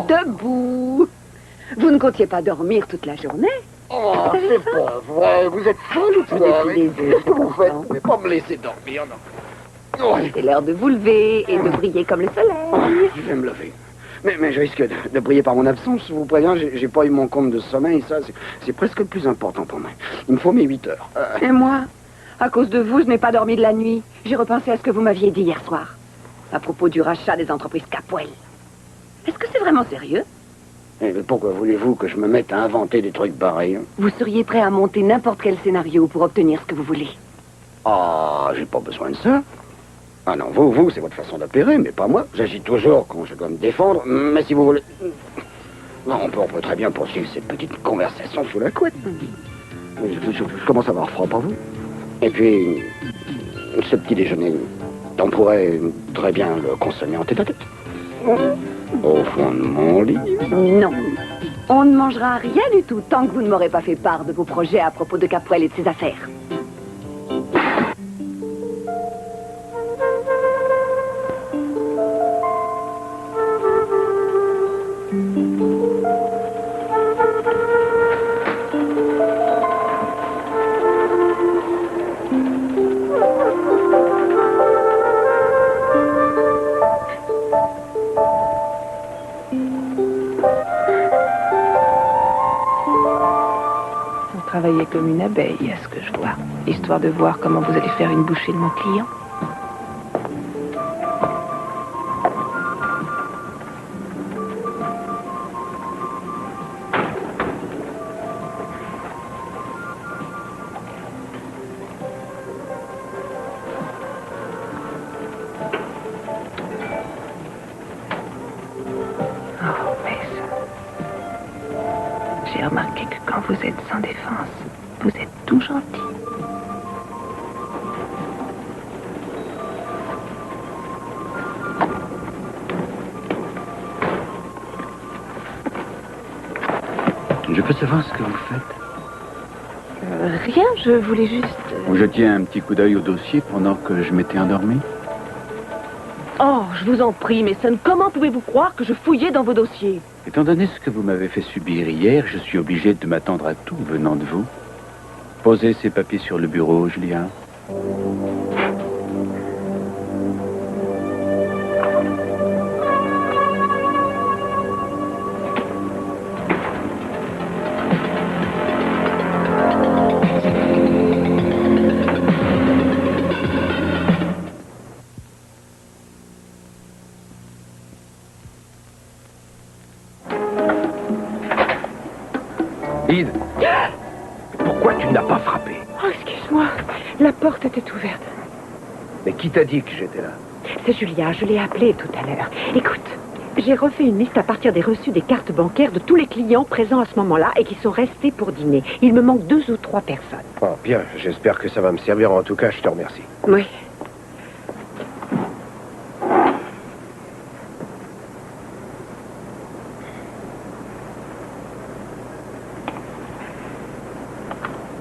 Debout. Vous ne comptiez pas dormir toute la journée? Oh, c'est pas vrai. Vous êtes folle ou quoi? Qu'est-ce que vous faites? Vous ne pouvez pas me laisser dormir, non. Oh. C'est l'heure de vous lever et de briller comme le soleil. Je vais me lever. Mais je risque de briller par mon absence, je vous préviens. J'ai pas eu mon compte de sommeil, ça, c'est presque le plus important pour moi. Il me faut mes 8 heures. Et moi? À cause de vous, je n'ai pas dormi de la nuit. J'ai repensé à ce que vous m'aviez dit hier soir. À propos du rachat des entreprises Capwell. Est-ce que c'est vraiment sérieux? Mais pourquoi voulez-vous que je me mette à inventer des trucs pareils? Vous seriez prêt à monter n'importe quel scénario pour obtenir ce que vous voulez. Ah, j'ai pas besoin de ça. Ah non, vous, c'est votre façon d'opérer, mais pas moi. J'agis toujours quand je dois me défendre, mais si vous voulez... Non, on peut très bien poursuivre cette petite conversation sous la couette. Je commence à avoir froid pour vous. Et puis, ce petit déjeuner, on pourrait très bien le consommer en tête-à-tête. Au fond de mon lit. Non. On ne mangera rien du tout tant que vous ne m'aurez pas fait part de vos projets à propos de Capwell et de ses affaires. Travailler comme une abeille, à ce que je vois, histoire de voir comment vous allez faire une bouchée de mon client. Oh, mais j'ai remarqué que quand vous êtes sans défense, vous êtes tout gentil. Je peux savoir ce que vous faites? Rien, je voulais juste... Vous jetiez un petit coup d'œil au dossier pendant que je m'étais endormi? Oh, je vous en prie, Mason, comment pouvez-vous croire que je fouillais dans vos dossiers? Étant donné ce que vous m'avez fait subir hier, je suis obligé de m'attendre à tout venant de vous. Posez ces papiers sur le bureau, Julien. Lise, pourquoi tu n'as pas frappé? Oh, excuse-moi, la porte était ouverte. Mais qui t'a dit que j'étais là? C'est Julia, je l'ai appelée tout à l'heure. Écoute, j'ai refait une liste à partir des reçus des cartes bancaires de tous les clients présents à ce moment-là et qui sont restés pour dîner. Il me manque 2 ou 3 personnes. Oh, bien, j'espère que ça va me servir. En tout cas, je te remercie. Oui.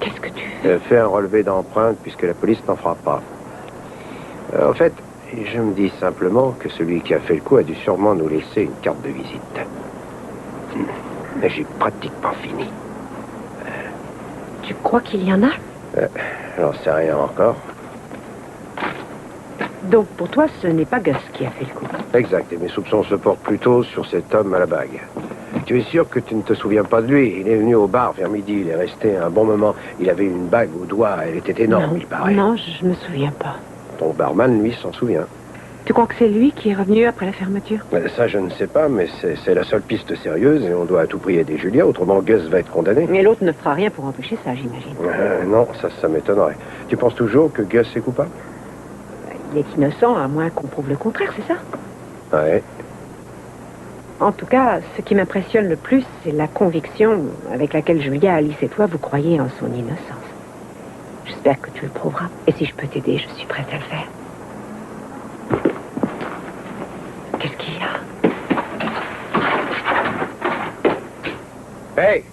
Qu'est-ce que tu fais? Fais un relevé d'empreinte puisque la police n'en fera pas. En fait, je me dis simplement que celui qui a fait le coup a dû sûrement nous laisser une carte de visite. Mais j'ai pratiquement fini. Tu crois qu'il y en a? J'en sais rien encore. Donc pour toi, ce n'est pas Gus qui a fait le coup. Exact, et mes soupçons se portent plutôt sur cet homme à la bague. Tu es sûr que tu ne te souviens pas de lui? Il est venu au bar vers midi, il est resté un bon moment. Il avait une bague au doigt, elle était énorme, Non, il paraît. non, je me souviens pas. Ton barman, lui, s'en souvient. Tu crois que c'est lui qui est revenu après la fermeture? Ça, je ne sais pas, mais c'est la seule piste sérieuse et on doit à tout prix aider Julia, autrement Gus va être condamné. Mais l'autre ne fera rien pour empêcher ça, j'imagine. Non, ça m'étonnerait. Tu penses toujours que Gus est coupable? Il est innocent, à moins qu'on prouve le contraire, c'est ça? Ouais. En tout cas, ce qui m'impressionne le plus, c'est la conviction avec laquelle Julia, Alice et toi, vous croyez en son innocence. J'espère que tu le prouveras. Et si je peux t'aider, je suis prête à le faire. Qu'est-ce qu'il y a? Hey!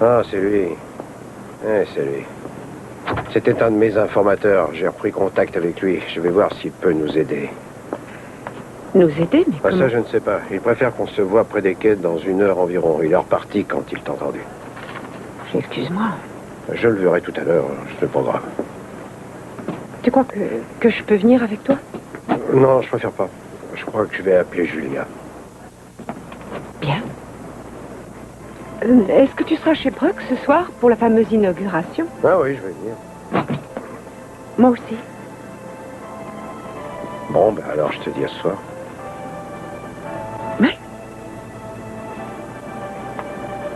Ah, c'est lui. C'est lui. C'était un de mes informateurs. J'ai repris contact avec lui. Je vais voir s'il peut nous aider. Nous aider, mais Ah, comment... ça, je ne sais pas. Il préfère qu'on se voit près des quais dans 1 heure environ. Il est reparti quand il t'a entendu. Excuse-moi. Je le verrai tout à l'heure. Je le programme. Tu crois que je peux venir avec toi? Non, je préfère pas. Je crois que je vais appeler Julia. Bien. Est-ce que tu seras chez Brock ce soir pour la fameuse inauguration? Ah oui, je vais venir. Moi aussi. Bon, ben alors je te dis à ce soir. Oui.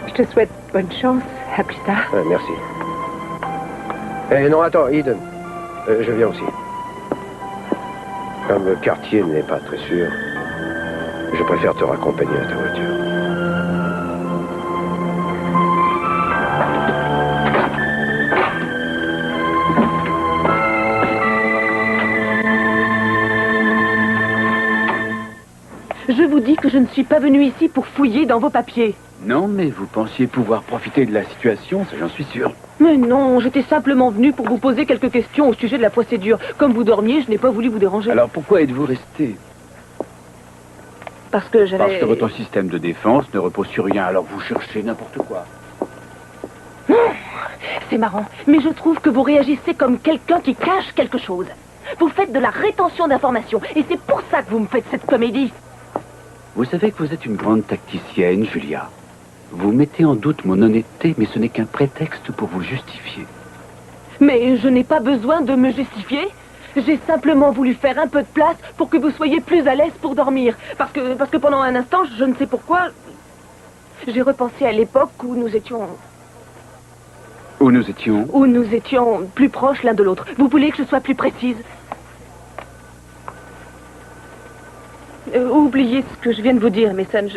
Je te souhaite bonne chance. À plus tard. Merci. Eh non, attends, Eden. Je viens aussi. Comme le quartier n'est pas très sûr, je préfère te raccompagner à ta voiture. Je vous dis que je ne suis pas venue ici pour fouiller dans vos papiers. Non, mais vous pensiez pouvoir profiter de la situation, ça j'en suis sûr. Mais non, j'étais simplement venue pour vous poser quelques questions au sujet de la procédure. Comme vous dormiez, je n'ai pas voulu vous déranger. Alors pourquoi êtes-vous resté? Parce que j'avais... Parce que votre système de défense ne repose sur rien, alors vous cherchez n'importe quoi. C'est marrant, mais je trouve que vous réagissez comme quelqu'un qui cache quelque chose. Vous faites de la rétention d'informations, et c'est pour ça que vous me faites cette comédie. Vous savez que vous êtes une grande tacticienne, Julia. Vous mettez en doute mon honnêteté, mais ce n'est qu'un prétexte pour vous justifier. Mais je n'ai pas besoin de me justifier. J'ai simplement voulu faire un peu de place pour que vous soyez plus à l'aise pour dormir. Parce que pendant un instant, je ne sais pourquoi, j'ai repensé à l'époque où nous étions... Où nous étions? Où nous étions plus proches l'un de l'autre. Vous voulez que je sois plus précise? Oubliez ce que je viens de vous dire, mais Sam,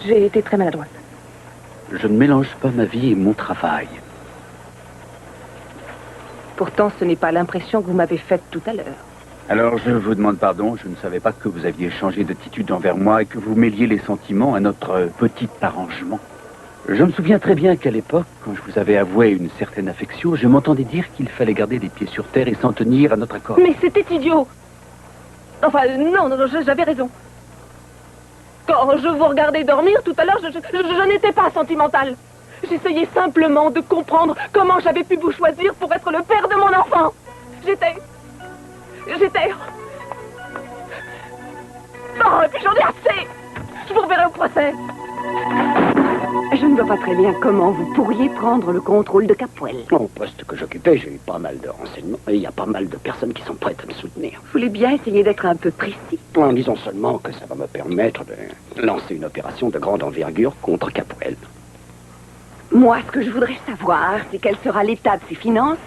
j'ai été très maladroite. Je ne mélange pas ma vie et mon travail. Pourtant, ce n'est pas l'impression que vous m'avez faite tout à l'heure. Alors, je vous demande pardon, je ne savais pas que vous aviez changé d'attitude envers moi et que vous mêliez les sentiments à notre petit arrangement. Je me souviens très bien qu'à l'époque, quand je vous avais avoué une certaine affection, je m'entendais dire qu'il fallait garder les pieds sur terre et s'en tenir à notre accord. Mais c'était idiot. Enfin, non, j'avais raison. Quand je vous regardais dormir tout à l'heure, je n'étais pas sentimentale. J'essayais simplement de comprendre comment j'avais pu vous choisir pour être le père de mon enfant. J'étais... Non, et puis j'en ai assez. Je vous reverrai au procès. Je ne vois pas très bien comment vous pourriez prendre le contrôle de Capwell. Au poste que j'occupais, j'ai eu pas mal de renseignements et il y a pas mal de personnes qui sont prêtes à me soutenir. Vous voulez bien essayer d'être un peu précis. En disant seulement que ça va me permettre de lancer une opération de grande envergure contre Capwell. Moi, ce que je voudrais savoir, c'est quel sera l'état de ses finances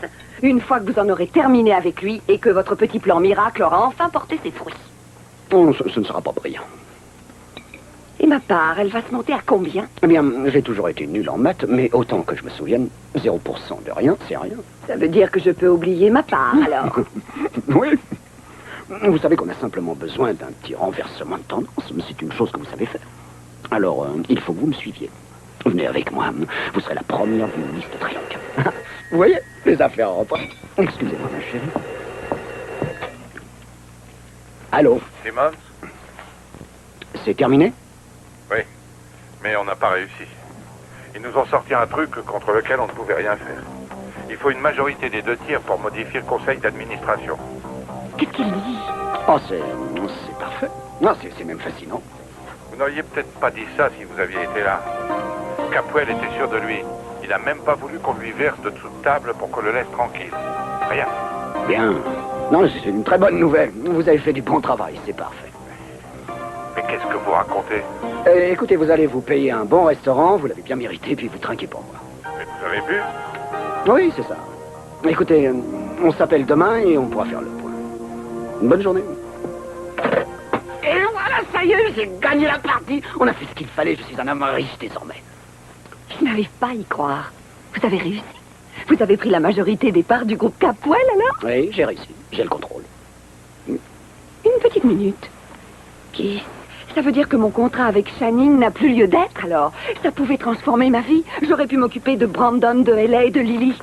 une fois que vous en aurez terminé avec lui et que votre petit plan miracle aura enfin porté ses fruits. Oh, ce ne sera pas brillant. Et ma part, elle va se monter à combien? Eh bien, j'ai toujours été nul en maths, mais autant que je me souvienne, 0% de rien, c'est rien. Ça veut dire que je peux oublier ma part, alors. Oui. Vous savez qu'on a simplement besoin d'un petit renversement de tendance. C'est une chose que vous savez faire. Alors, il faut que vous me suiviez. Venez avec moi. Vous serez la première d'une liste très longue. Vous voyez, les affaires rentrent. Excusez-moi, ma chérie. Allô? Simmons? C'est terminé? Oui, mais on n'a pas réussi. Ils nous ont sorti un truc contre lequel on ne pouvait rien faire. Il faut une majorité des 2 tiers pour modifier le conseil d'administration. Qu'est-ce qu'il dit? Oh, c'est parfait. Non, c'est même fascinant. Vous n'auriez peut-être pas dit ça si vous aviez été là. Capwell était sûr de lui. Il n'a même pas voulu qu'on lui verse de dessous de table pour qu'on le laisse tranquille. Rien. Bien. Non, c'est une très bonne nouvelle. Vous avez fait du bon travail, c'est parfait. Mais qu'est-ce que vous racontez? Écoutez, vous allez vous payer un bon restaurant, vous l'avez bien mérité, puis vous trinquez pour moi. Mais vous avez vu? Oui, c'est ça. Écoutez, on s'appelle demain et on pourra faire le point. Une bonne journée. Et voilà, ça y est, j'ai gagné la partie. On a fait ce qu'il fallait, je suis un homme riche désormais. Je n'arrive pas à y croire. Vous avez réussi. Vous avez pris la majorité des parts du groupe Capwell, alors? Oui, j'ai réussi, j'ai le contrôle. Une petite minute. Qui... Ça veut dire que mon contrat avec Channing n'a plus lieu d'être, alors? Ça pouvait transformer ma vie. J'aurais pu m'occuper de Brandon, de Ella et de Lily.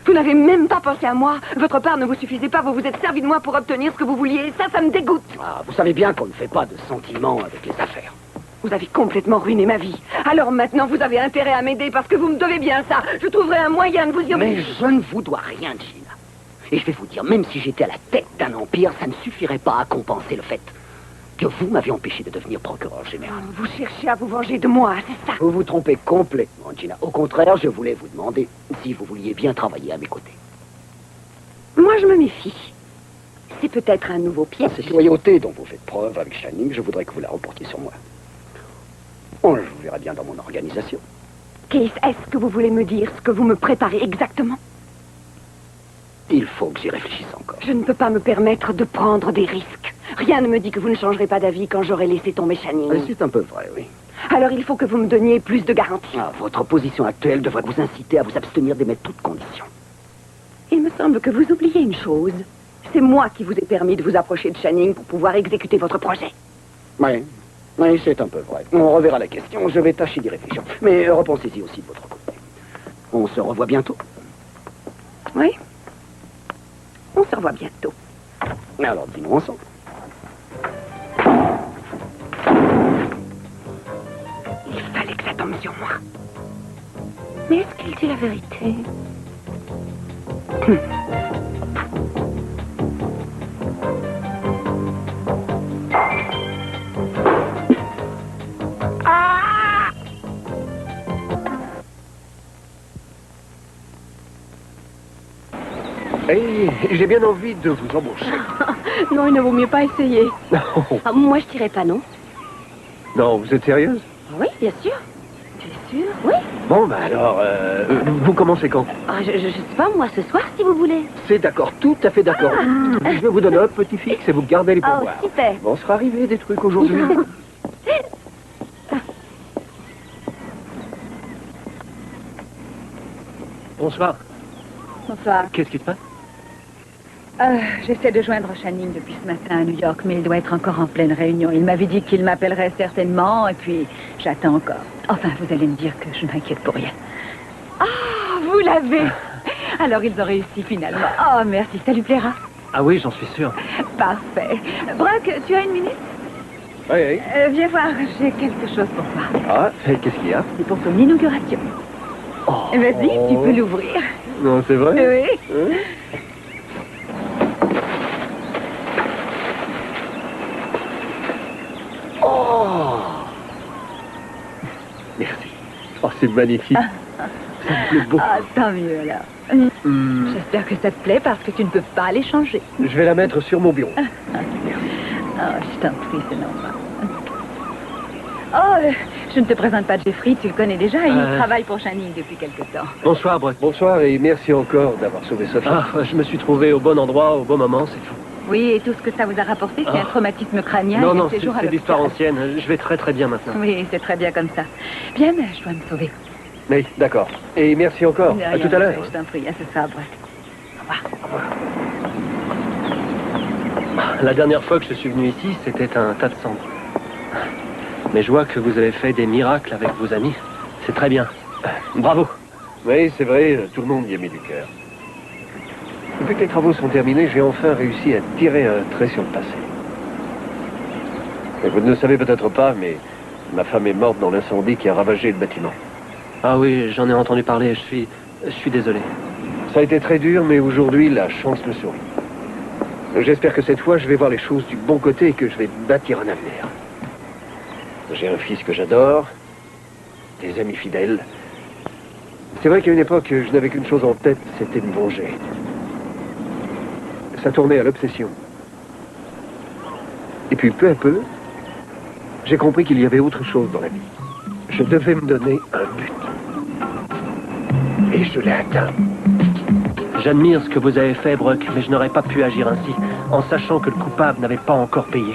Vous n'avez même pas pensé à moi. Votre part ne vous suffisait pas. Vous vous êtes servi de moi pour obtenir ce que vous vouliez. Et ça me dégoûte. Ah, vous savez bien qu'on ne fait pas de sentiments avec les affaires. Vous avez complètement ruiné ma vie. Alors maintenant, vous avez intérêt à m'aider parce que vous me devez bien ça. Je trouverai un moyen de vous y Mais obliger. je ne vous dois rien, Gina. Et je vais vous dire, même si j'étais à la tête d'un empire, ça ne suffirait pas à compenser le fait que vous m'avez empêché de devenir procureur général. Vous cherchez à vous venger de moi, c'est ça? Vous vous trompez complètement, Gina. Au contraire, je voulais vous demander si vous vouliez bien travailler à mes côtés. Moi, je me méfie. C'est peut-être un nouveau piège. Cette loyauté dont vous faites preuve avec Shining, je voudrais que vous la reportiez sur moi. Oh, je vous verrai bien dans mon organisation. Case, est-ce que vous voulez me dire ce que vous me préparez exactement? Il faut que j'y réfléchisse encore. Je ne peux pas me permettre de prendre des risques. Rien ne me dit que vous ne changerez pas d'avis quand j'aurai laissé tomber Shining. C'est un peu vrai, oui. Alors il faut que vous me donniez plus de garanties. Ah, votre position actuelle devrait vous inciter à vous abstenir d'émettre toutes conditions. Il me semble que vous oubliez une chose. C'est moi qui vous ai permis de vous approcher de Shining pour pouvoir exécuter votre projet. Oui, c'est un peu vrai. On reverra la question, je vais tâcher d'y réfléchir. Mais repensez-y aussi de votre côté. On se revoit bientôt. Oui. On se revoit bientôt. Alors, dis-nous ensemble. Il fallait que ça tombe sur moi. Mais est-ce qu'il dit la vérité? Hey, j'ai bien envie de vous embaucher. Non, il ne vaut mieux pas essayer. Ah, moi, je dirais pas non. Non, vous êtes sérieuse? Oui, bien sûr. Tu es sûr? Oui. Bon, bah alors, vous commencez quand? Ah, je sais pas, moi, ce soir, si vous voulez. C'est d'accord, tout à fait d'accord. Je vais vous donner un petit fixe et vous gardez les Oh, pourboires. super. Bon, sera arrivé des trucs aujourd'hui. Bonsoir. Bonsoir. Qu'est-ce qui se passe? J'essaie de joindre Shining depuis ce matin à New York, mais il doit être encore en pleine réunion. Il m'avait dit qu'il m'appellerait certainement, et puis j'attends encore. Enfin, vous allez me dire que je m'inquiète pour rien. Ah, vous l'avez. Alors ils ont réussi finalement. Oh, merci, ça lui plaira. Ah oui, j'en suis sûr. Parfait. Brock, tu as une minute? Oui, oui. Viens voir, j'ai quelque chose pour toi. Ah, qu'est-ce qu'il y a? C'est pour ton inauguration. Vas-y, tu peux l'ouvrir. Non, c'est vrai? Oui. Hein? Oh! Merci. Oh, c'est magnifique. Ça me plaît beaucoup. Ah, tant mieux alors. Hmm, J'espère que ça te plaît parce que tu ne peux pas les changer. je vais la mettre sur mon bureau. Oh, je t'en prie, c'est normal. Oh, je ne te présente pas Jeffrey, tu le connais déjà, il travaille pour Shining depuis quelque temps. Bonsoir, Brock. Bonsoir et merci encore d'avoir sauvé Sophie. Ah, je me suis trouvé au bon endroit, au bon moment, c'est tout. Oui, et tout ce que ça vous a rapporté, c'est un traumatisme crânien Non, et non, un séjour à c'est l'histoire l'hôpital. ancienne. Je vais très très bien maintenant. Oui, c'est très bien comme ça. Bien, mais je dois me sauver. Oui, d'accord. Et merci encore. De À rien, tout à l'heure. Je t'en prie, à ce soir, Brock. Au revoir. La dernière fois que je suis venu ici, c'était un tas de cendres. Mais je vois que vous avez fait des miracles avec vos amis. C'est très bien. Bravo. Oui, c'est vrai, tout le monde y a mis du cœur. Depuis que les travaux sont terminés, j'ai enfin réussi à tirer un trait sur le passé. Et vous ne le savez peut-être pas, mais ma femme est morte dans l'incendie qui a ravagé le bâtiment. Ah oui, j'en ai entendu parler, je suis désolé. Ça a été très dur, mais aujourd'hui, la chance me sourit. J'espère que cette fois, je vais voir les choses du bon côté et que je vais bâtir un avenir. J'ai un fils que j'adore, des amis fidèles. C'est vrai qu'à une époque, je n'avais qu'une chose en tête, c'était de me venger. Ça tournait à l'obsession. Et puis, peu à peu, j'ai compris qu'il y avait autre chose dans la vie. Je devais me donner un but. Et je l'ai atteint. J'admire ce que vous avez fait, Brock, mais je n'aurais pas pu agir ainsi, en sachant que le coupable n'avait pas encore payé.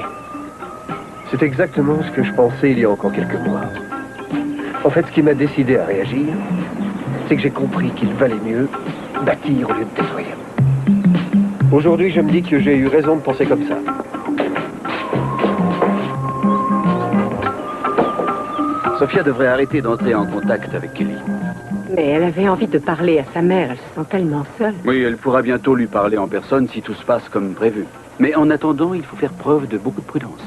C'est exactement ce que je pensais il y a encore quelques mois. En fait, ce qui m'a décidé à réagir, c'est que j'ai compris qu'il valait mieux bâtir au lieu de détruire. Aujourd'hui, je me dis que j'ai eu raison de penser comme ça. Sophia devrait arrêter d'entrer en contact avec Kelly. Mais elle avait envie de parler à sa mère. Elle se sent tellement seule. Oui, elle pourra bientôt lui parler en personne si tout se passe comme prévu. Mais en attendant, il faut faire preuve de beaucoup de prudence.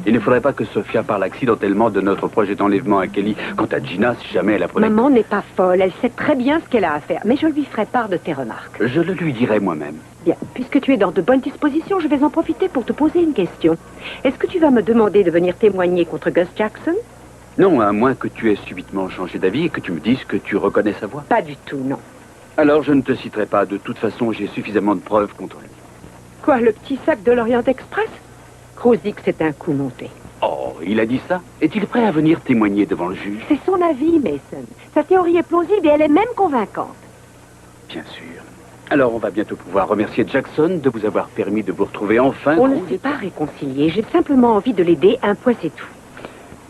Il ne faudrait pas que Sophia parle accidentellement de notre projet d'enlèvement à Kelly. Quant à Gina, si jamais elle apprenait... Maman n'est pas folle. Elle sait très bien ce qu'elle a à faire. Mais je lui ferai part de tes remarques. Je le lui dirai moi-même. Bien, puisque tu es dans de bonnes dispositions, je vais en profiter pour te poser une question. Est-ce que tu vas me demander de venir témoigner contre Gus Jackson? Non, à moins que tu aies subitement changé d'avis et que tu me dises que tu reconnais sa voix. Pas du tout, non. Alors je ne te citerai pas. De toute façon, j'ai suffisamment de preuves contre lui. Quoi, le petit sac de l'Orient Express? Cruz dit que c'est un coup monté. Oh, il a dit ça? Est-il prêt à venir témoigner devant le juge? C'est son avis, Mason. Sa théorie est plausible et elle est même convaincante. Bien sûr. Alors, on va bientôt pouvoir remercier Jackson de vous avoir permis de vous retrouver enfin. On ne s'est pas réconcilié. J'ai simplement envie de l'aider. Un point, c'est tout.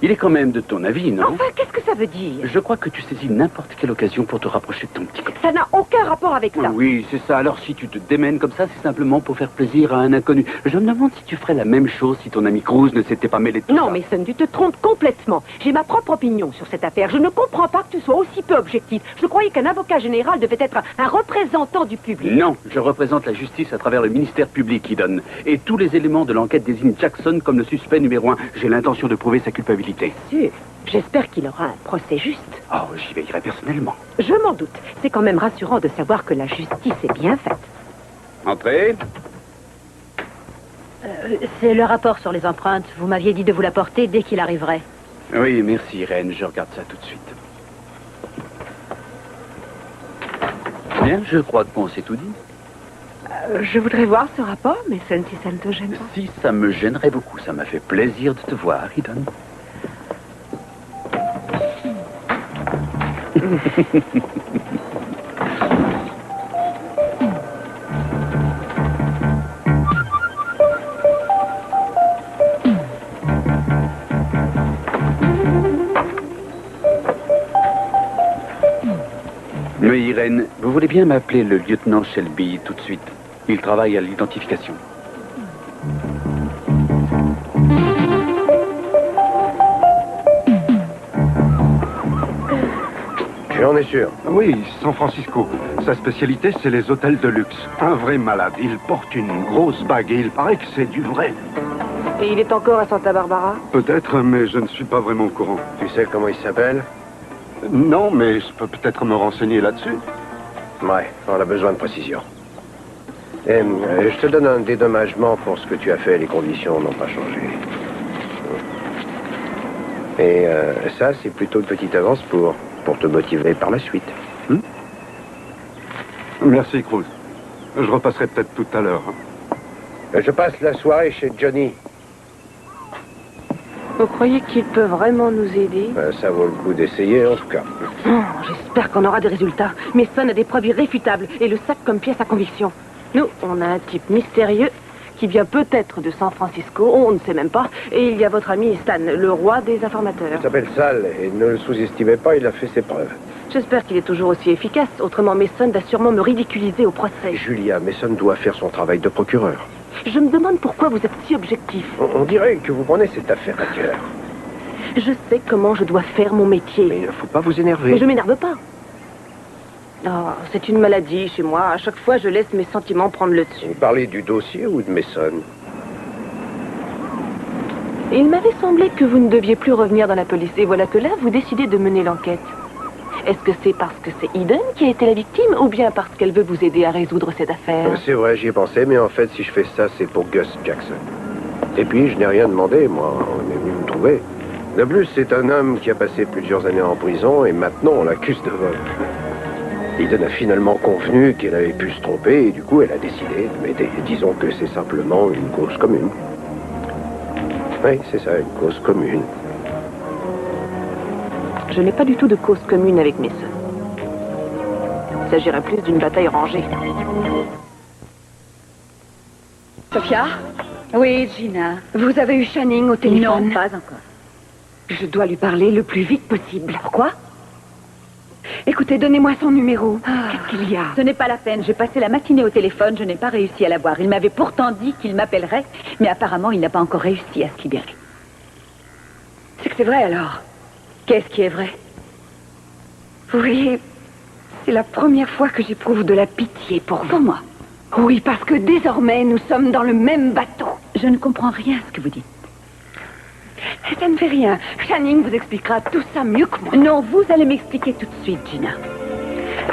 Il est quand même de ton avis, non? Enfin, qu'est-ce que ça veut dire? Je crois que tu saisis n'importe quelle occasion pour te rapprocher de ton petit copain. Ça n'a aucun rapport avec ça. Oui, c'est ça. Alors si tu te démènes comme ça, c'est simplement pour faire plaisir à un inconnu. Je me demande si tu ferais la même chose si ton ami Cruz ne s'était pas mêlé de tout Non, ça. Mason, tu te trompes complètement. J'ai ma propre opinion sur cette affaire. Je ne comprends pas que tu sois aussi peu objectif. Je croyais qu'un avocat général devait être un représentant du public. Non, je représente la justice à travers le ministère public qui donne. Et tous les éléments de l'enquête désignent Jackson comme le suspect numéro 1. J'ai l'intention de prouver sa culpabilité. Sûr. J'espère qu'il aura un procès juste. Oh, j'y veillerai personnellement. Je m'en doute. C'est quand même rassurant de savoir que la justice est bien faite. Entrez. C'est le rapport sur les empreintes. Vous m'aviez dit de vous l'apporter dès qu'il arriverait. Oui, merci, Irène. Je regarde ça tout de suite. Bien, je crois qu'on s'est tout dit. Je voudrais voir ce rapport, Mason, si ça ne te gêne pas. Si ça me gênerait beaucoup, ça m'a fait plaisir de te voir, Eden. Oui, Irène, vous voulez bien m'appeler le lieutenant Shelby tout de suite. Il travaille à l'identification. J'en ai sûr. Oui, San Francisco. Sa spécialité, c'est les hôtels de luxe. Un vrai malade. Il porte une grosse bague et il paraît que c'est du vrai. Et il est encore à Santa Barbara? Peut-être, mais je ne suis pas vraiment au courant. Tu sais comment il s'appelle? Non, mais je peux peut-être me renseigner là-dessus. Ouais, on a besoin de précision. Et, je te donne un dédommagement pour ce que tu as fait. Les conditions n'ont pas changé. Et ça, c'est plutôt une petite avance pour te motiver par la suite. Merci, Cruz. Je repasserai peut-être tout à l'heure. Je passe la soirée chez Johnny. Vous croyez qu'il peut vraiment nous aider? Ça vaut le coup d'essayer, en tout cas. Oh, j'espère qu'on aura des résultats. Mason a des preuves irréfutables et le sac comme pièce à conviction. Nous, on a un type mystérieux qui vient peut-être de San Francisco, on ne sait même pas. Et il y a votre ami Stan, le roi des informateurs. Il s'appelle Sal et ne le sous-estimez pas, il a fait ses preuves. J'espère qu'il est toujours aussi efficace. Autrement, Mason va sûrement me ridiculiser au procès. Julia, Mason doit faire son travail de procureur. Je me demande pourquoi vous êtes si objectif. On dirait que vous prenez cette affaire à cœur. Je sais comment je dois faire mon métier. Mais il ne faut pas vous énerver. Mais je m'énerve pas. Oh, c'est une maladie chez moi. À chaque fois, je laisse mes sentiments prendre le dessus. Vous parlez du dossier ou de Mason? Il m'avait semblé que vous ne deviez plus revenir dans la police. Et voilà que là, vous décidez de mener l'enquête. Est-ce que c'est parce que c'est Eden qui a été la victime ou bien parce qu'elle veut vous aider à résoudre cette affaire? C'est vrai, j'y ai pensé, mais en fait, si je fais ça, c'est pour Gus Jackson. Et puis, je n'ai rien demandé, moi. On est venu me trouver. De plus, c'est un homme qui a passé plusieurs années en prison et maintenant, on l'accuse de vol. Eden a finalement convenu qu'elle avait pu se tromper et du coup, elle a décidé de m'aider. Disons que c'est simplement une cause commune. Oui, c'est ça, une cause commune. Je n'ai pas du tout de cause commune avec Mason. Il s'agirait plus d'une bataille rangée. Sophia, Oui, Gina. vous avez eu Channing au téléphone? Non, pas encore. Je dois lui parler le plus vite possible. Pourquoi? Écoutez, donnez-moi son numéro. Qu'est-ce qu'il y a? Ce n'est pas la peine. J'ai passé la matinée au téléphone. Je n'ai pas réussi à l'avoir. Il m'avait pourtant dit qu'il m'appellerait, mais apparemment, il n'a pas encore réussi à se libérer. C'est que c'est vrai alors. Qu'est-ce qui est vrai? Vous voyez, C'est la première fois que j'éprouve de la pitié pour vous. Moi. Oui, parce que désormais, nous sommes dans le même bateau. Je ne comprends rien à ce que vous dites. Ça ne fait rien. Channing vous expliquera tout ça mieux que moi. Non, vous allez m'expliquer tout de suite, Gina.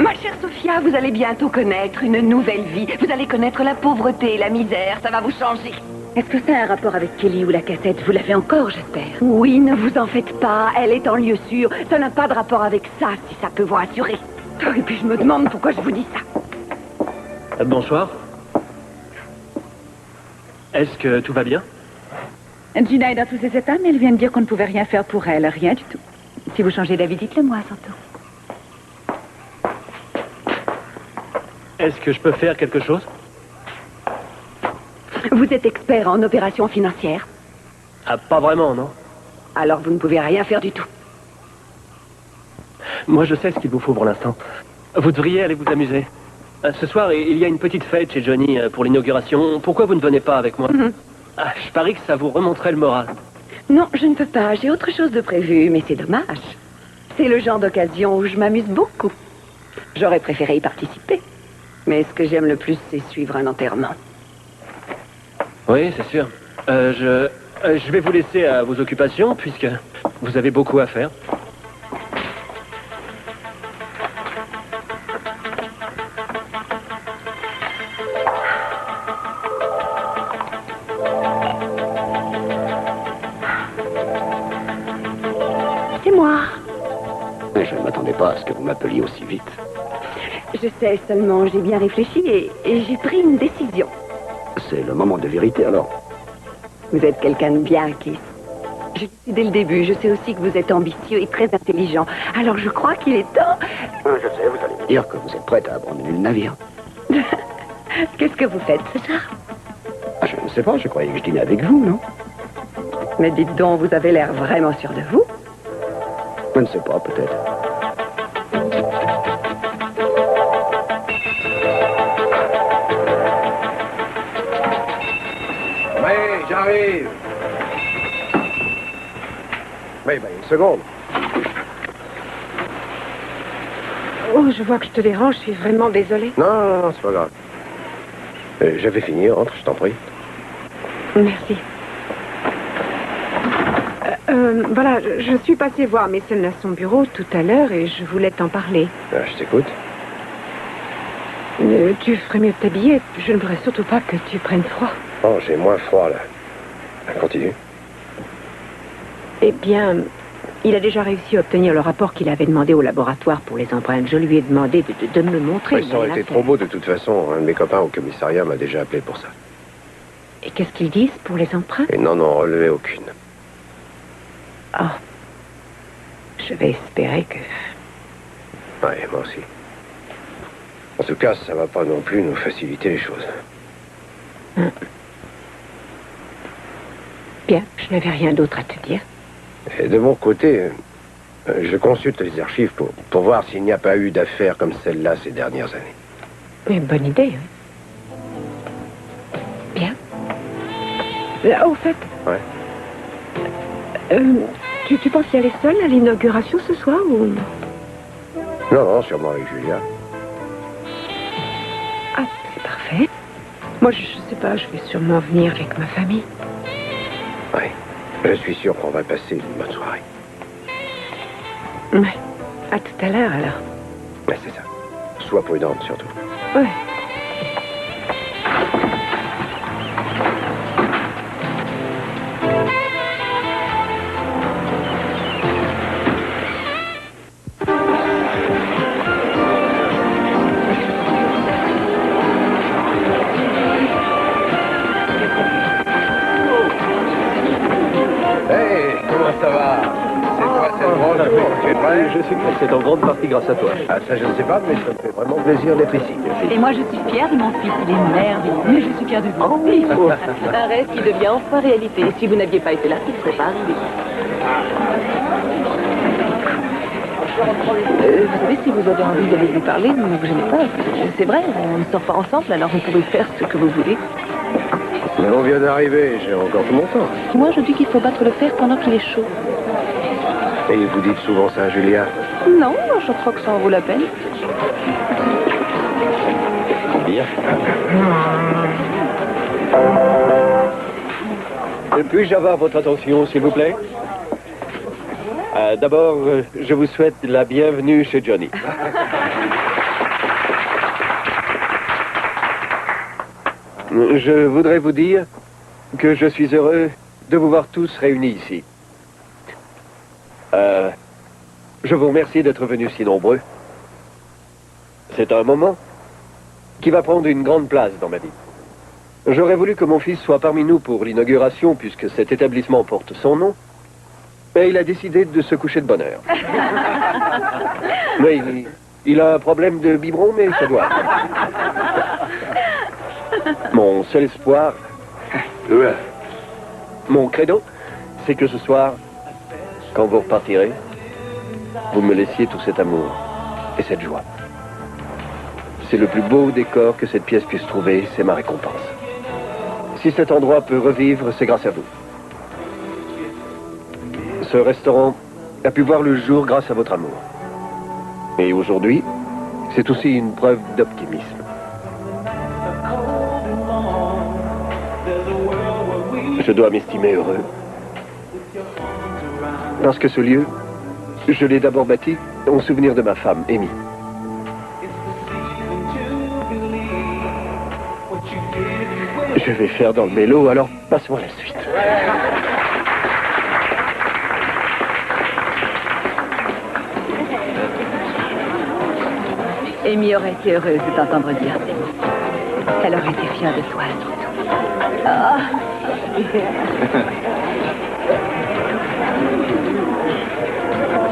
Ma chère Sophia, vous allez bientôt connaître une nouvelle vie. Vous allez connaître la pauvreté et la misère. Ça va vous changer. Est-ce que ça a un rapport avec Kelly ou la cassette? Vous l'avez encore, j'espère. Oui, ne vous en faites pas. Elle est en lieu sûr. Ça n'a pas de rapport avec ça, si ça peut vous rassurer. Et puis je me demande pourquoi je vous dis ça. Bonsoir. Est-ce que tout va bien? Gina est dans tous ses états, mais elle vient de dire qu'on ne pouvait rien faire pour elle. Rien du tout. Si vous changez d'avis, dites-le moi, Santo. Est-ce que je peux faire quelque chose? Vous êtes expert en opérations financières. Ah, pas vraiment, non? Alors vous ne pouvez rien faire du tout. Moi, je sais ce qu'il vous faut pour l'instant. Vous devriez aller vous amuser. Ce soir, il y a une petite fête chez Johnny pour l'inauguration. Pourquoi vous ne venez pas avec moi? Je parie que ça vous remonterait le moral. Non, je ne peux pas. J'ai autre chose de prévu, mais c'est dommage. C'est le genre d'occasion où je m'amuse beaucoup. J'aurais préféré y participer. Mais ce que j'aime le plus, c'est suivre un enterrement. Oui, c'est sûr. Je vais vous laisser à vos occupations, puisque vous avez beaucoup à faire. C'est moi. Mais je ne m'attendais pas à ce que vous m'appeliez aussi vite. Je sais, seulement j'ai bien réfléchi et j'ai pris une décision. C'est le moment de vérité, alors. Vous êtes quelqu'un de bien, Keith. Je le sais dès le début. Je sais aussi que vous êtes ambitieux et très intelligent. Alors je crois qu'il est temps... Je sais, vous allez me dire que vous êtes prête à abandonner le navire. Qu'est-ce que vous faites ce soir? Je ne sais pas, je croyais que je dînais avec vous, non? Mais dites donc, vous avez l'air vraiment sûr de vous. Je ne sais pas, peut-être. Oui, j'arrive. Oui, une seconde. Oh, je vois que je te dérange, je suis vraiment désolée. Non, c'est pas grave. J'avais fini, rentre, je t'en prie. Merci. Voilà, je suis passée voir Mason à son bureau tout à l'heure et je voulais t'en parler. Je t'écoute. Tu ferais mieux de t'habiller. Je ne voudrais surtout pas que tu prennes froid. Oh, j'ai moins froid, là. Continue. Eh bien, il a déjà réussi à obtenir le rapport qu'il avait demandé au laboratoire pour les empreintes. Je lui ai demandé de me le montrer. Ça aurait été trop beau, de toute façon. Un de mes copains au commissariat m'a déjà appelé pour ça. Et qu'est-ce qu'ils disent pour les empreintes? Et non, relevé aucune. Oh. Je vais espérer que... Oui, moi aussi. En tout cas, ça va pas non plus nous faciliter les choses. Bien, je n'avais rien d'autre à te dire. Et de mon côté, je consulte les archives pour voir s'il n'y a pas eu d'affaires comme celle-là ces dernières années. Une bonne idée, oui. Bien. Au fait... Ouais. Tu penses y aller seule à l'inauguration ce soir ou... Non, sûrement avec Julia. Ah, c'est parfait. Moi, je sais pas, je vais sûrement venir avec ma famille. Oui, je suis sûr qu'on va passer une bonne soirée. Ouais. À tout à l'heure, alors. Ouais, c'est ça. Sois prudente, surtout. Ouais. Je suis prêt, c'est en grande partie grâce à toi. Ah, ça, je ne sais pas, mais ça me fait vraiment plaisir d'être ici. Et moi, je suis fière de mon fils. Il est merveilleux. Mais je suis fière de vous. Un rêve qui devient enfin réalité. Si vous n'aviez pas été là, il ne serait pas arrivé. Vous savez, si vous avez envie d'aller lui parler, ne vous gênez pas. C'est vrai, on ne sort pas ensemble, alors vous pouvez faire ce que vous voulez. Mais on vient d'arriver, j'ai encore tout mon temps. Moi, je dis qu'il faut battre le fer pendant qu'il est chaud. Et vous dites souvent ça, Julia? Non, je crois que ça en vaut la peine. Bien. Puis-je avoir votre attention, s'il vous plaît? D'abord, je vous souhaite la bienvenue chez Johnny. Je voudrais vous dire que je suis heureux de vous voir tous réunis ici. Je vous remercie d'être venus si nombreux. C'est un moment qui va prendre une grande place dans ma vie. J'aurais voulu que mon fils soit parmi nous pour l'inauguration, puisque cet établissement porte son nom, mais il a décidé de se coucher de bonne heure. Mais il a un problème de biberon, mais ça doit. Mon seul espoir, mon credo, c'est que ce soir, quand vous repartirez, vous me laissiez tout cet amour et cette joie. C'est le plus beau décor que cette pièce puisse trouver, c'est ma récompense. Si cet endroit peut revivre, c'est grâce à vous. Ce restaurant a pu voir le jour grâce à votre amour. Et aujourd'hui, c'est aussi une preuve d'optimisme. Je dois m'estimer heureux. Parce que ce lieu, je l'ai d'abord bâti en souvenir de ma femme, Amy. Je vais faire dans le mélo, alors passe-moi la suite. Amy aurait été heureuse de t'entendre dire ça. Elle aurait été fière de toi, surtout. Ah.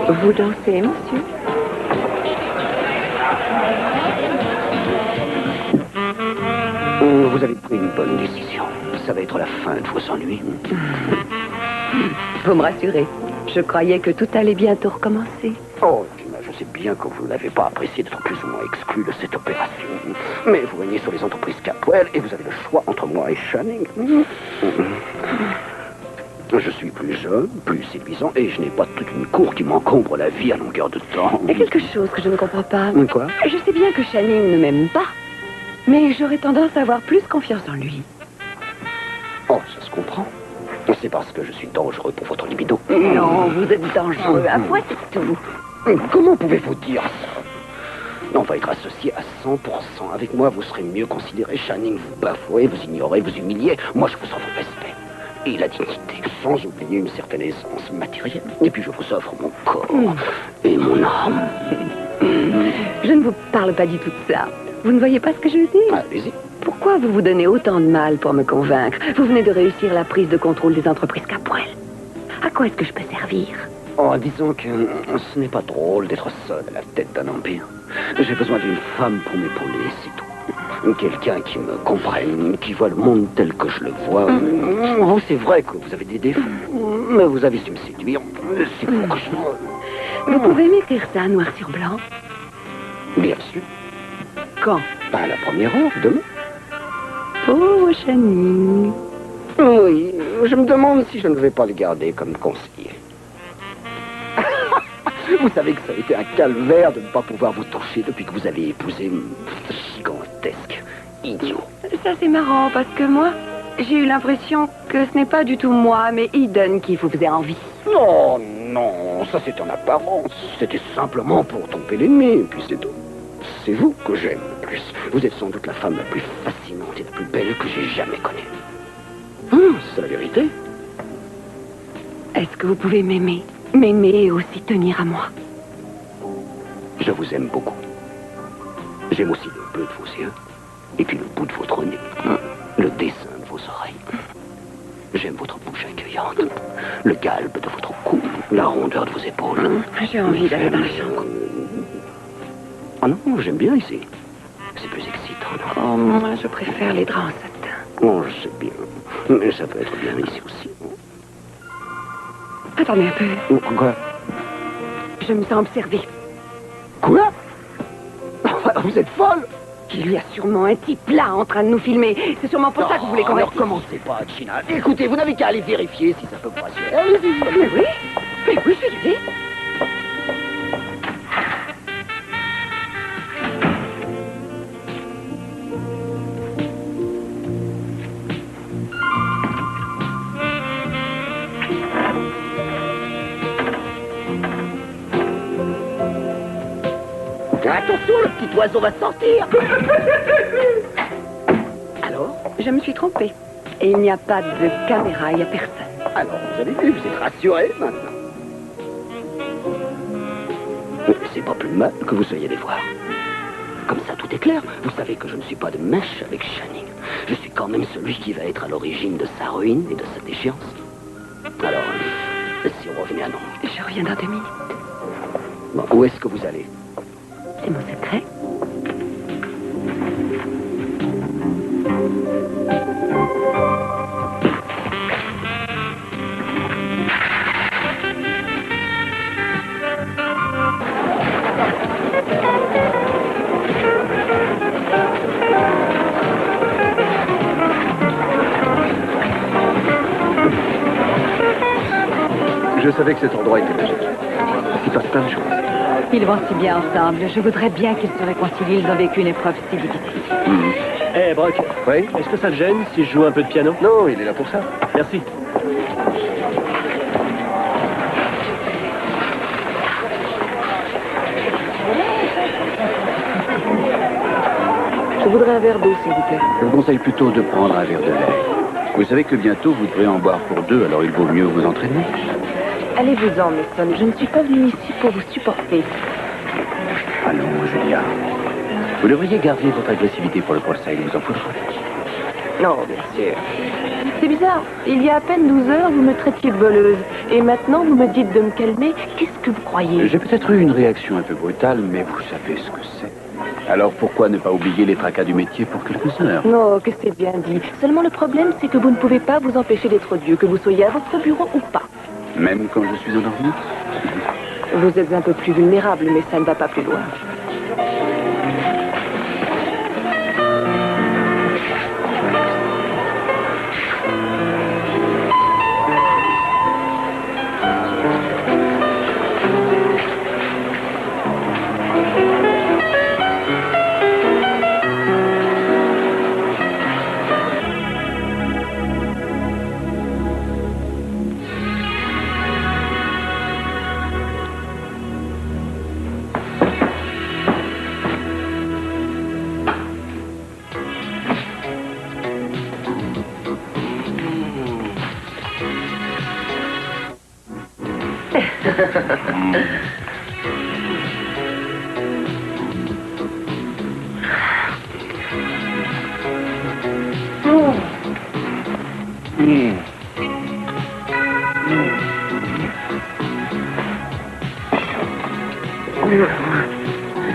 Vous dansez, monsieur? Vous avez pris une bonne décision. Ça va être la fin de vos ennuis. Vous me rassurez. Je croyais que tout allait bientôt recommencer. Oh, Gina, je sais bien que vous n'avez pas apprécié d'être plus ou moins exclu de cette opération. Mais vous régnez sur les entreprises Capwell et vous avez le choix entre moi et Channing. Je suis plus jeune, plus séduisant et je n'ai pas toute une cour qui m'encombre la vie à longueur de temps. Il y a quelque chose que je ne comprends pas. Quoi? Je sais bien que Channing ne m'aime pas, mais j'aurais tendance à avoir plus confiance en lui. Oh, ça se comprend. C'est parce que je suis dangereux pour votre libido. Non, vous êtes dangereux. À fois, c'est tout. Comment pouvez-vous dire ça? On va être associés à 100%. Avec moi, vous serez mieux considéré. Channing, vous bafouez, vous ignorez, vous humiliez. Moi, je vous offre le respect et la dignité, sans oublier une certaine aisance matérielle. Et puis, je vous offre mon corps et mon âme. Je ne vous parle pas du tout de ça. Vous ne voyez pas ce que je veux dire? Allez-y. Pourquoi vous vous donnez autant de mal pour me convaincre? Vous venez de réussir la prise de contrôle des entreprises Capwell. À quoi est-ce que je peux servir? Oh, disons que ce n'est pas drôle d'être seul à la tête d'un empire. J'ai besoin d'une femme pour m'épauler, c'est tout. Quelqu'un qui me comprenne, qui voit le monde tel que je le vois. Vous, c'est vrai que vous avez des défauts, mais vous avez su me séduire. C'est pour que je... Vous pouvez m'écrire ça noir sur blanc? Bien sûr. Quand? À la première heure, demain. Pauvre Channing. Oui, je me demande si je ne vais pas le garder comme conseiller. Vous savez que ça a été un calvaire de ne pas pouvoir vous toucher depuis que vous avez épousé gigantesque idiot. Ça, c'est marrant, parce que moi, j'ai eu l'impression que ce n'est pas du tout moi, mais Eden qui vous faisait envie. Non, non, ça c'est en apparence. C'était simplement pour tromper l'ennemi, et puis c'est tout. C'est vous que j'aime le plus. Vous êtes sans doute la femme la plus fascinante et la plus belle que j'ai jamais connue. C'est la vérité. Est-ce que vous pouvez m'aimer? M'aimer et aussi tenir à moi? Je vous aime beaucoup. J'aime aussi le bleu de vos yeux, et puis le bout de votre nez, le dessin de vos oreilles. J'aime votre bouche accueillante, le galbe de votre cou, la rondeur de vos épaules. J'ai envie d'aller dans la chambre. Ah non, j'aime bien ici. C'est plus excitant. Oh, moi, je préfère les draps en satin. Oh, je sais bien. Mais ça peut être bien ici aussi. Attendez un peu. Quoi? Je me sens observée. Quoi? Vous êtes folle? Il y a sûrement un type là en train de nous filmer. C'est sûrement pour ça que vous voulez qu'on ne reste. recommencez pas, Gina. Écoutez, vous n'avez qu'à aller vérifier si ça peut vous rassurer. Allez-y. Mais oui, je vais y aller. attention, le petit oiseau va sortir. Alors? Je me suis trompée. Et il n'y a pas de caméra, il n'y a personne. Alors, vous avez vu, vous êtes rassuré maintenant. C'est pas plus mal que vous soyez allé voir. Comme ça, tout est clair. Vous savez que je ne suis pas de mèche avec Channing. Je suis quand même celui qui va être à l'origine de sa ruine et de sa déchéance. Alors, si on revenait à Londres. Je reviens dans 2 minutes. Bon, où est-ce que vous allez? C'est mon secret. Je savais que cet endroit était magique. Il passe plein de choses. Ils vont si bien ensemble. Je voudrais bien qu'ils se réconcilient. Ils ont vécu une épreuve si difficile. Eh, Brock, Oui? est-ce que ça te gêne si je joue un peu de piano? Non, il est là pour ça. Merci. Je voudrais un verre d'eau, s'il vous plaît. Je vous conseille plutôt de prendre un verre de lait. Vous savez que bientôt vous devrez en boire pour 2, alors il vaut mieux vous entraîner. Allez-vous-en, Mason. Je ne suis pas venue ici pour vous supporter. Allons, Julia. Vous devriez garder votre agressivité pour le procès, il vous en faudra. Non, bien sûr. C'est bizarre. Il y a à peine 12 heures, vous me traitiez de voleuse. Et maintenant, vous me dites de me calmer. Qu'est-ce que vous croyez? J'ai peut-être eu une réaction un peu brutale, mais vous savez ce que c'est. Alors pourquoi ne pas oublier les tracas du métier pour quelques heures? Non, que c'est bien dit. Seulement le problème, c'est que vous ne pouvez pas vous empêcher d'être odieux, que vous soyez à votre bureau ou pas. Même quand je suis endormi? Vous êtes un peu plus vulnérable, mais ça ne va pas plus loin.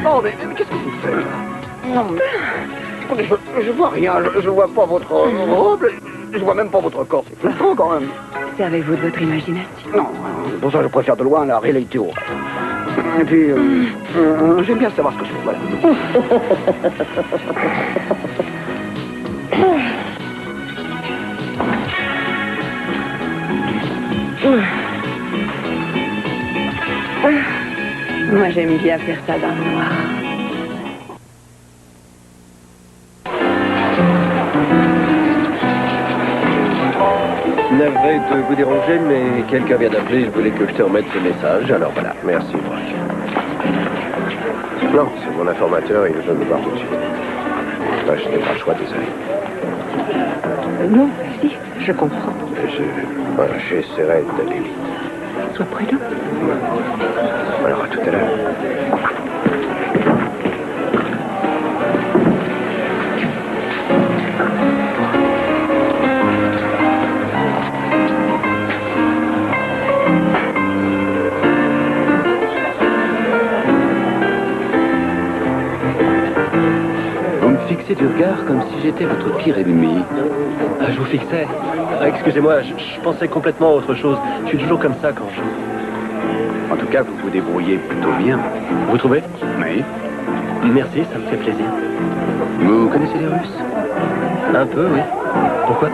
Oh, mais qu'est-ce que vous faites là? Non, mais... Je vois rien, je vois pas votre robe, je vois même pas votre corps, c'est flagrant quand même. Servez-vous de votre imagination. Non, pour ça je préfère de loin la réalité au rêve. Et puis, j'aime bien savoir ce que je fais, voilà. Moi, j'aime bien faire ça dans le noir. Navré de vous déranger, mais quelqu'un vient d'appeler, il voulait que je te remette ce message, alors voilà, merci, Brock. Non, c'est mon informateur, il veut me voir tout de suite. Bah, je n'ai pas le choix, désolé. Non, vas-y, je comprends. J'essaierai d'aller vite. Sois prudent. Alors, à tout à l'heure. Vous me fixez du regard comme si j'étais votre pire ennemi. Ah, je vous fixais. Ah, excusez-moi, je pensais complètement à autre chose. Je suis toujours comme ça quand je... En tout cas, vous vous débrouillez plutôt bien. Vous trouvez? Oui. Merci, ça me fait plaisir. Vous connaissez les Russes? Un peu, oui. Pourquoi?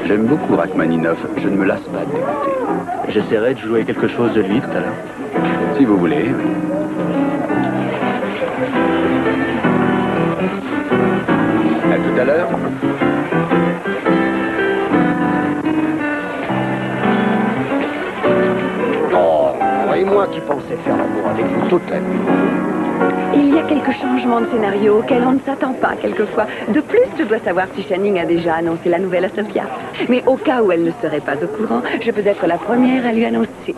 J'aime beaucoup Rachmaninov. Je ne me lasse pas de l'écouter. J'essaierai de jouer quelque chose de lui tout à l'heure. Si vous voulez. À tout à l'heure. Oh, et moi qui pensais faire l'amour avec vous toute la nuit. Il y a quelques changements de scénario auxquels on ne s'attend pas quelquefois. De plus, je dois savoir si Channing a déjà annoncé la nouvelle à Sophia. Mais au cas où elle ne serait pas au courant, je peux être la première à lui annoncer.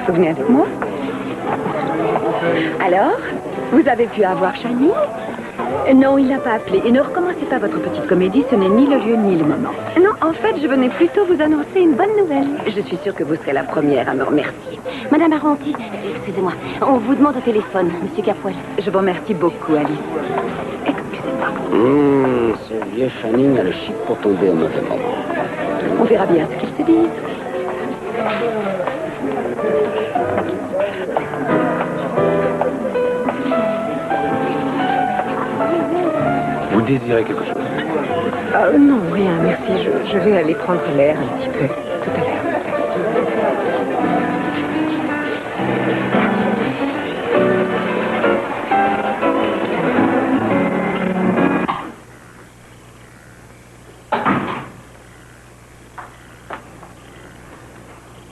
Vous venez avec moi? Alors, vous avez pu avoir Channing? Non, il n'a pas appelé. Et ne recommencez pas votre petite comédie, ce n'est ni le lieu ni le moment. Non, en fait, je venais plutôt vous annoncer une bonne nouvelle. Je suis sûre que vous serez la première à me remercier. Madame Aranti, excusez-moi, on vous demande au téléphone, Monsieur Capoel. Je vous remercie beaucoup, Alice. Excusez-moi. Ce vieux Channing a le chic pour tomber au mauvais moment. On verra bien ce qu'il se dit. Vous désirez quelque chose? Non, rien, merci. Je vais aller prendre l'air un petit peu. Tout à l'heure.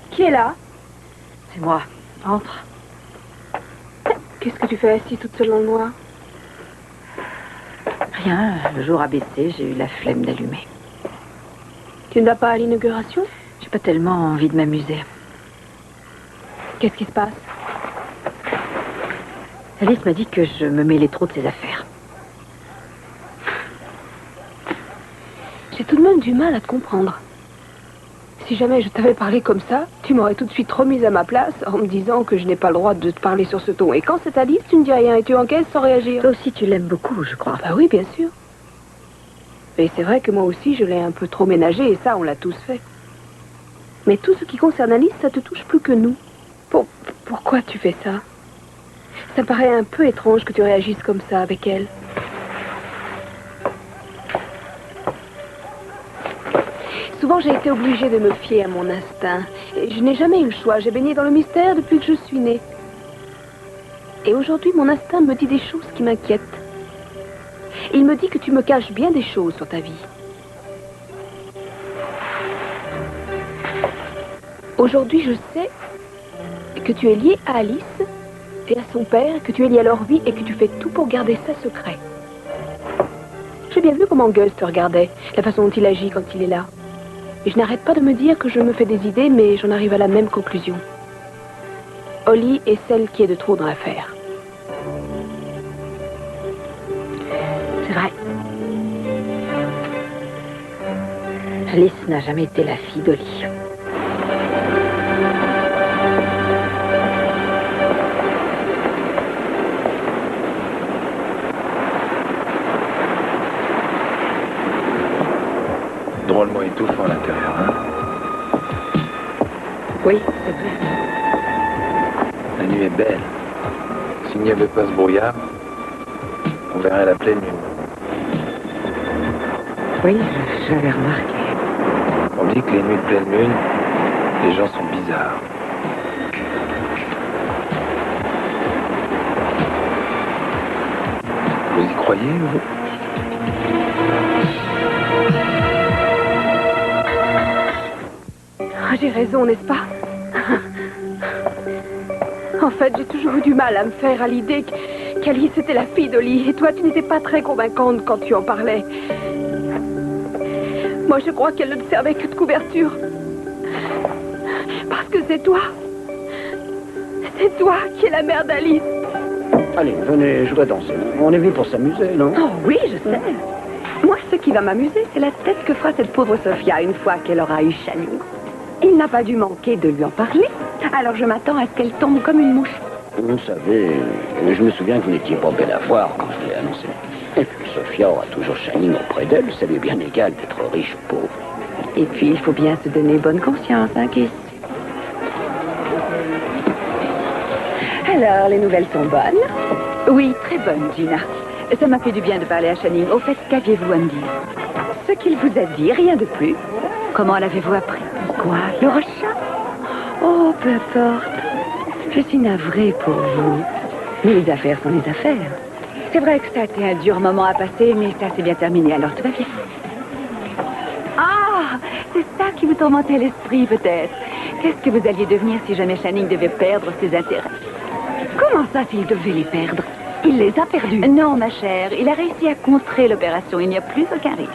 Qui est là? C'est moi. Entre. Qu'est-ce que tu fais assise toute seule dans le noir? Rien. Le jour a baissé, j'ai eu la flemme d'allumer. Tu ne vas pas à l'inauguration? J'ai pas tellement envie de m'amuser. Qu'est-ce qui se passe? Alice m'a dit que je me mêlais trop de ses affaires. J'ai tout de même du mal à te comprendre. Si jamais je t'avais parlé comme ça, tu m'aurais tout de suite remise à ma place en me disant que je n'ai pas le droit de te parler sur ce ton. Et quand c'est Alice, tu ne dis rien et tu encaisses sans réagir. Toi aussi, tu l'aimes beaucoup, je crois. Bah oui, bien sûr. Et c'est vrai que moi aussi, je l'ai un peu trop ménagé et ça, on l'a tous fait. Mais tout ce qui concerne Alice, ça te touche plus que nous. Pourquoi tu fais ça? Ça me paraît un peu étrange que tu réagisses comme ça avec elle. Souvent, j'ai été obligée de me fier à mon instinct. Et je n'ai jamais eu le choix. J'ai baigné dans le mystère depuis que je suis née. Et aujourd'hui, mon instinct me dit des choses qui m'inquiètent. Il me dit que tu me caches bien des choses sur ta vie. Aujourd'hui, je sais que tu es liée à Alice et à son père, que tu es liée à leur vie et que tu fais tout pour garder ça secret. J'ai bien vu comment Gus te regardait, la façon dont il agit quand il est là. Et je n'arrête pas de me dire que je me fais des idées, mais j'en arrive à la même conclusion. Holly est celle qui est de trop dans l'affaire. C'est vrai. Alice n'a jamais été la fille d'Holly. Drôlement étouffant à l'intérieur, hein? Oui, c'est vrai. La nuit est belle. S'il n'y avait pas ce brouillard, on verrait la pleine lune. Oui, j'avais remarqué. On dit que les nuits de pleine lune, les gens sont bizarres. Vous y croyez, vous? J'ai raison, n'est-ce pas? En fait, j'ai toujours eu du mal à me faire à l'idée qu'Alice était la fille d'Holly. Et toi, tu n'étais pas très convaincante quand tu en parlais. Moi, je crois qu'elle ne servait que de couverture. Parce que c'est toi. C'est toi qui es la mère d'Alice. Allez, venez, je voudrais danser. On est venu pour s'amuser, non? Oh oui, je sais. Moi, ce qui va m'amuser, c'est la tête que fera cette pauvre Sophia une fois qu'elle aura eu Channing. Il n'a pas dû manquer de lui en parler. Alors je m'attends à ce qu'elle tombe comme une mouche. Vous savez, je me souviens que vous n'étiez pas belle à voir quand je l'ai annoncé. Et puis Sophia aura toujours Channing auprès d'elle. Ça lui est bien égal d'être riche ou pauvre. Et puis, il faut bien se donner bonne conscience, hein, Kiss? Alors, les nouvelles sont bonnes? Oui, très bonnes, Gina. Ça m'a fait du bien de parler à Channing. Au fait, qu'aviez-vous à me dire? Ce qu'il vous a dit, rien de plus. Comment l'avez-vous appris? Quoi? Le rachat? Oh, peu importe. Je suis navrée pour vous. Mais les affaires sont les affaires. C'est vrai que ça a été un dur moment à passer, mais ça s'est bien terminé, alors tout va bien. Ah, c'est ça qui vous tourmentait l'esprit, peut-être. Qu'est-ce que vous alliez devenir si jamais Channing devait perdre ses intérêts? Comment ça, s'il devait les perdre? Il les a perdus. Non, ma chère. Il a réussi à contrer l'opération. Il n'y a plus aucun risque.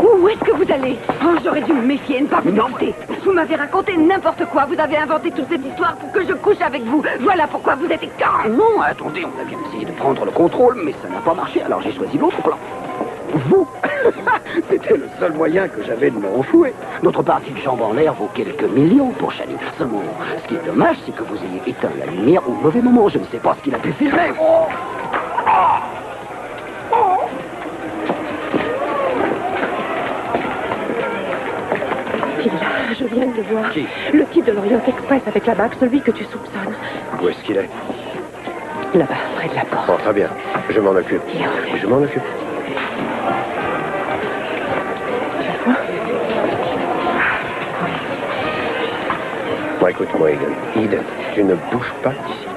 Où est-ce que vous allez? Oh, j'aurais dû me méfier et ne pas vous écouter. Vous m'avez raconté n'importe quoi. Vous avez inventé toute cette histoire pour que je couche avec vous. Voilà pourquoi vous êtes écœurant. Non, attendez, on a bien essayé de prendre le contrôle, mais ça n'a pas marché, alors j'ai choisi l'autre plan. Vous C'était le seul moyen que j'avais de me renflouer. Notre partie de chambre en l'air vaut quelques millions pour Channing. Seulement, ce qui est dommage, c'est que vous ayez éteint la lumière au mauvais moment. Je ne sais pas ce qu'il a pu filmer. Oh Il est là, je viens de le voir. Qui? Le type de l'Orient Express avec la bague, celui que tu soupçonnes. Où est-ce qu'il est? Là-bas, près de la porte. Bon, très bien. Je m'en occupe. Il est revenu. Je m'en occupe. Bon, écoute-moi, Eden. Eden, tu ne bouges pas d'ici.